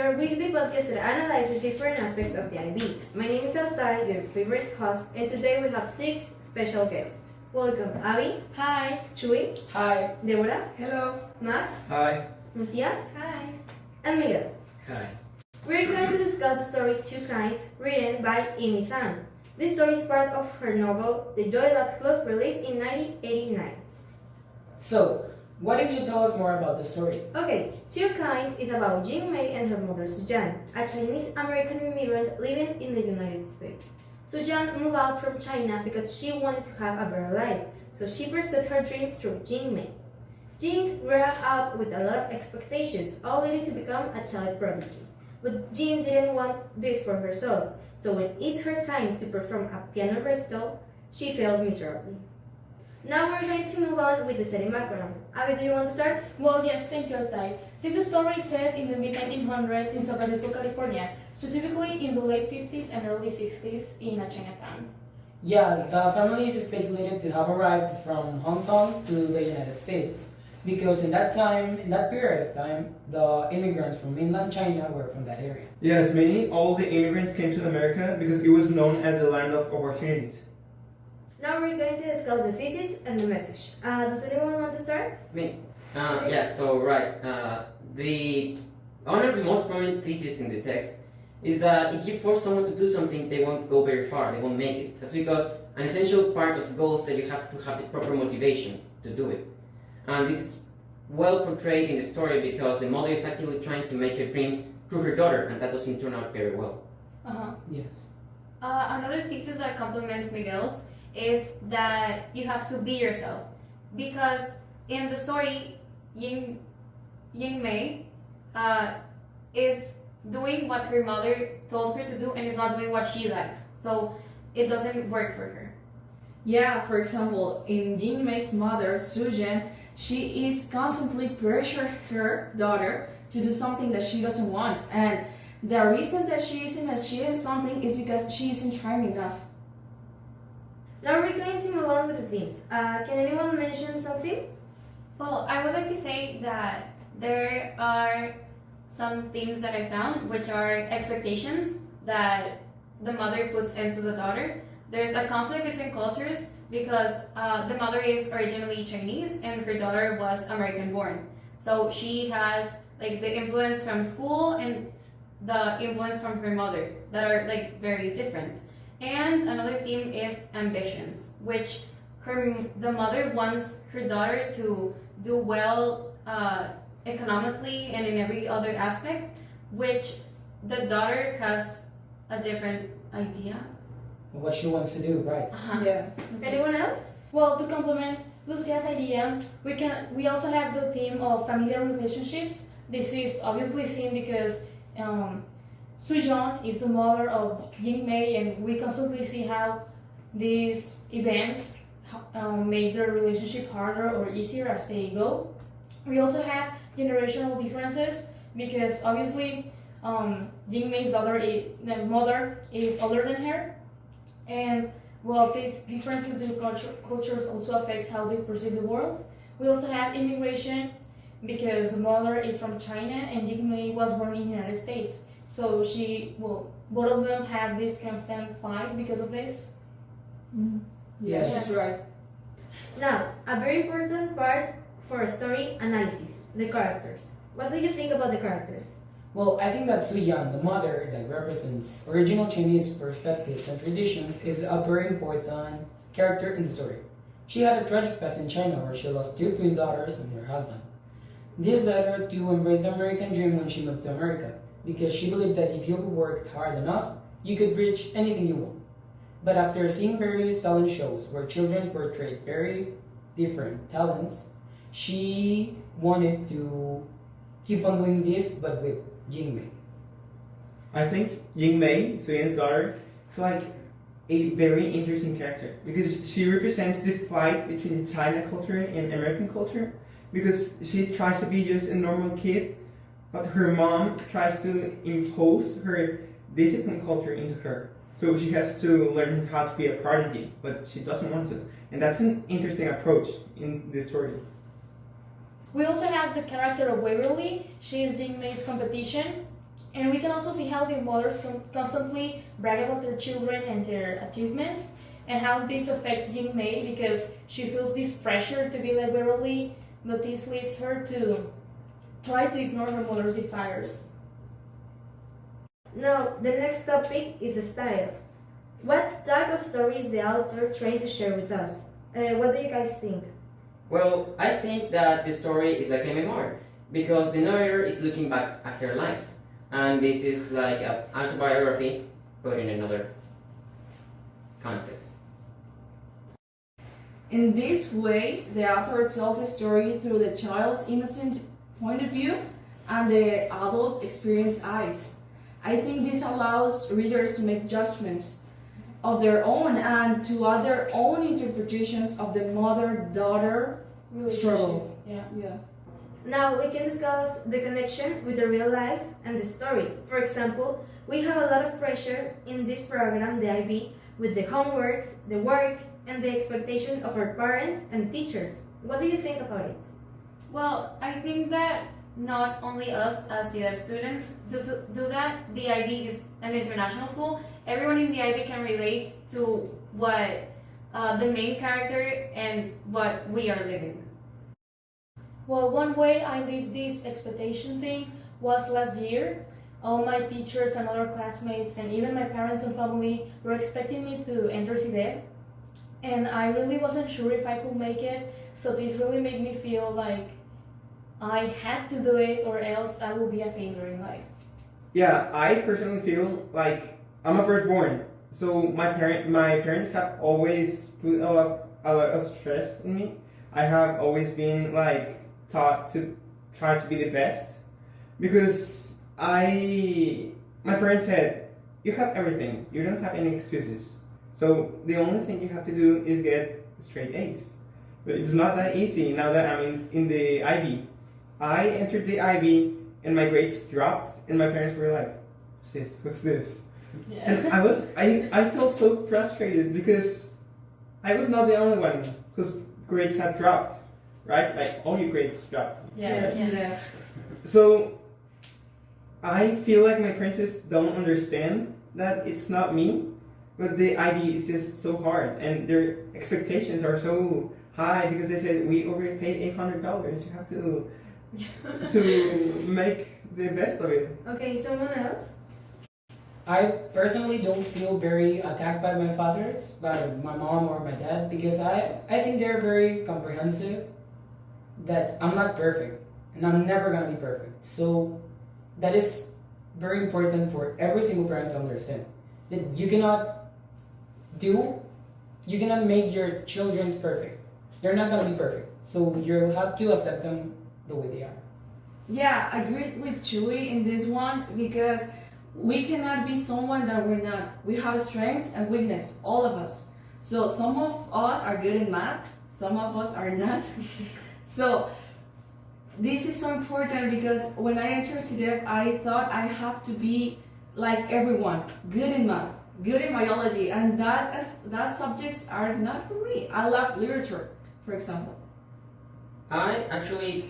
your weekly podcast that analyzes different aspects of the IB. My name is Altai, your favorite host, and today we have 6 special guests. Welcome, Abby. Hi. Chuy. Hi. Deborah. Hello. Max. Hi. Lucia. Hi. And Miguel. Hi. We're going to discuss the story Two Kinds, written by Amy Tan. This story is part of her novel, The Joy Luck Club, released in 1989. So, what if you tell us more about the story? Okay, Two Kinds is about Jing Mei and her mother Sujan, a Chinese-American immigrant living in the United States. Sujan moved out from China because she wanted to have a better life, so she pursued her dreams through Jing Mei. Jing grew up with a lot of expectations, all leading to become a child prodigy. But Jing didn't want this for herself, so when it's her time to perform a piano recital, she failed miserably. Now we're going to move on with the setting background. Abby, do you want to start? Well, yes, thank you, Altai. This story is set in the mid-1900s in San Francisco, California, specifically in the late 50s and early 60s in a Chinatown. Yeah, the family is speculated to have arrived from Hong Kong to the United States because in that period of time, the immigrants from mainland China were from that area. Yes, mainly all the immigrants came to America because it was known as the land of opportunities. Now we're going to discuss the thesis and the message. Does anyone want to start? Me. One of the most prominent theses in the text is that if you force someone to do something, they won't go very far, they won't make it. That's because an essential part of goals is that you have to have the proper motivation to do it. And this is well portrayed in the story because the mother is actively trying to make her dreams through her daughter, and that doesn't turn out very well. Yes. Another thesis that complements Miguel's is that you have to be yourself. Because in the story, Ying Mei is doing what her mother told her to do and is not doing what she likes. So it doesn't work for her. Yeah, for example, in Jing Mei's mother, Sujan, she is constantly pressuring her daughter to do something that she doesn't want. And the reason that she isn't achieving something is because she isn't trying enough. Now we're going to move on with the themes. Can anyone mention something? Well, I would like to say that there are some themes that I found, which are expectations that the mother puts into the daughter. There's a conflict between cultures because the mother is originally Chinese and her daughter was American born. So she has like the influence from school and the influence from her mother that are like very different. And another theme is ambitions, which the mother wants her daughter to do well economically and in every other aspect, which the daughter has a different idea. What she wants to do, right? Yeah. Anyone else? Well, to complement Lucia's idea, we also have the theme of familiar relationships. This is obviously seen because Sujan is the mother of Jing Mei, and we constantly see how these events make their relationship harder or easier as they go. We also have generational differences because obviously Jing Mei's mother is older than her, and well, this difference between cultures also affects how they perceive the world. We also have immigration because the mother is from China and Jing Mei was born in the United States. So both of them have this constant fight because of this. Yes. That's right. Now, a very important part for story analysis, the characters. What do you think about the characters? Well, I think that Su Yan, the mother that represents original Chinese perspectives and traditions, is a very important character in the story. She had a tragic past in China where she lost 2 twin daughters and her husband. This led her to embrace the American dream when she moved to America, because she believed that if you worked hard enough, you could reach anything you want. But after seeing various talent shows where children portrayed very different talents, she wanted to keep on doing this, but with Jing Mei. I think Jing Mei, Suyan's daughter, is like a very interesting character because she represents the fight between China culture and American culture, because she tries to be just a normal kid, but her mom tries to impose her discipline culture into her. So she has to learn how to be a prodigy, but she doesn't want to. And that's an interesting approach in this story. We also have the character of Waverly. She is Jing Mei's competition, And we can also see how the mothers constantly brag about their children and their achievements, and how this affects Jing Mei because she feels this pressure to be liberally, but this leads her to try to ignore her mother's desires. Now, the next topic is the style. What type of story is the author trying to share with us? What do you guys think? Well, I think that the story is like a memoir because the narrator is looking back at her life, and this is like an autobiography, but in another context. In this way, the author tells a story through the child's innocent point of view and the adult's experienced eyes. I think this allows readers to make judgments of their own and to add their own interpretations of the mother-daughter struggle. Yeah. Now we can discuss the connection with the real life and the story. For example, we have a lot of pressure in this program, the IB, with the homeworks, the work, and the expectation of our parents and teachers. What do you think about it? Well, I think that not only us as CDEP students do that. The IB is an international school. Everyone in the IB can relate to what the main character and what we are living. Well, one way I lived this expectation thing was last year. All my teachers and other classmates and even my parents and family were expecting me to enter CDEP, and I really wasn't sure if I could make it, so this really made me feel like I had to do it or else I will be a failure in life. Yeah, I personally feel like I'm a firstborn, so my parents have always put a lot of stress on me. I have always been like taught to try to be the best because my parents said, you have everything, you don't have any excuses. So the only thing you have to do is get straight A's. But it's not that easy now that I'm in the IB. I entered the IB and my grades dropped and my parents were like, what's this? Yeah. And I felt so frustrated because I was not the only one whose grades had dropped, right? Like all your grades dropped. Yes. So I feel like my parents don't understand that it's not me, but the IB is just so hard and their expectations are so high because they said we already paid $800. You have to make the best of it. Okay, someone else? I personally don't feel very attacked by my fathers, by my mom or my dad, because I think they're very comprehensive that I'm not perfect and I'm never gonna be perfect. So that is very important for every single parent to understand that you cannot make your children perfect. They're not gonna be perfect. So you have to accept them the way they are. Yeah, I agree with Chewy in this one because we cannot be someone that we're not. We have strengths and weakness, all of us. So some of us are good in math, some of us are not. So this is so important because when I entered CDEP, I thought I have to be like everyone, good in math, good in biology, and that subjects are not for me. I love literature, for example. I actually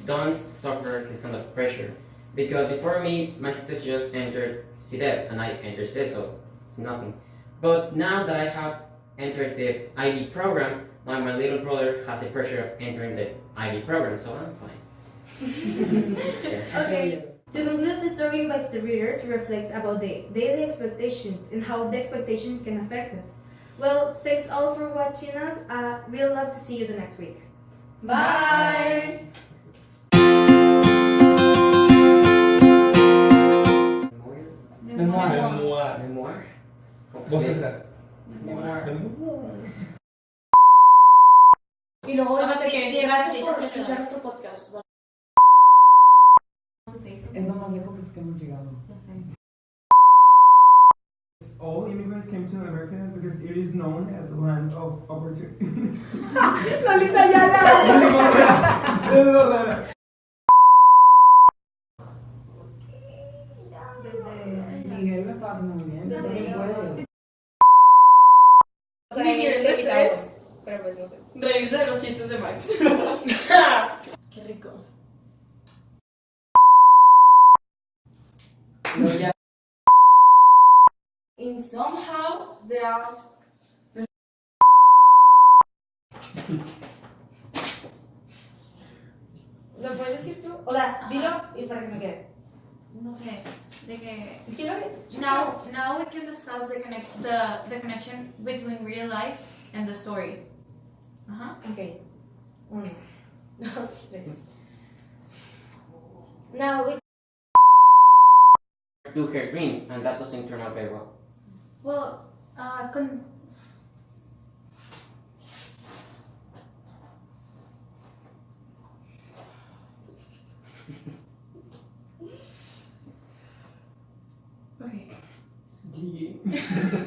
don't suffer this kind of pressure because before me, my sister just entered CDEP and I entered CDEP, so it's nothing. But now that I have entered the IB program, now my little brother has the pressure of entering the IB program, so I'm fine. Okay, to conclude, the story invites the reader to reflect about the daily expectations and how the expectation can affect us. Well, thanks all for watching us. We'll love to see you the next week. Bye! Memoir. Memoir? ¿Vos César? Memoir. Y luego Ajá, dijiste sí, que sí, gracias sí, por sí, escuchar sí. nuestro podcast. Es lo más lejos que hemos llegado. All immigrants came to America because it is known as the land of opportunity. Lolita Yala. Miguel lo estaba haciendo muy bien. También puede. O sea, pero pues no sé. Reírse de los chistes de Max. Qué rico. No, yeah. In somehow there are ¿Lo puedes decir tú? O sea, dilo y para que se me quede. No sé, de que Es que no now we can discuss the connection between real life and the story. Ok. 1, 2, 3. Now we Do her dreams, and that doesn't turn out very well. Well, okay. Yeah.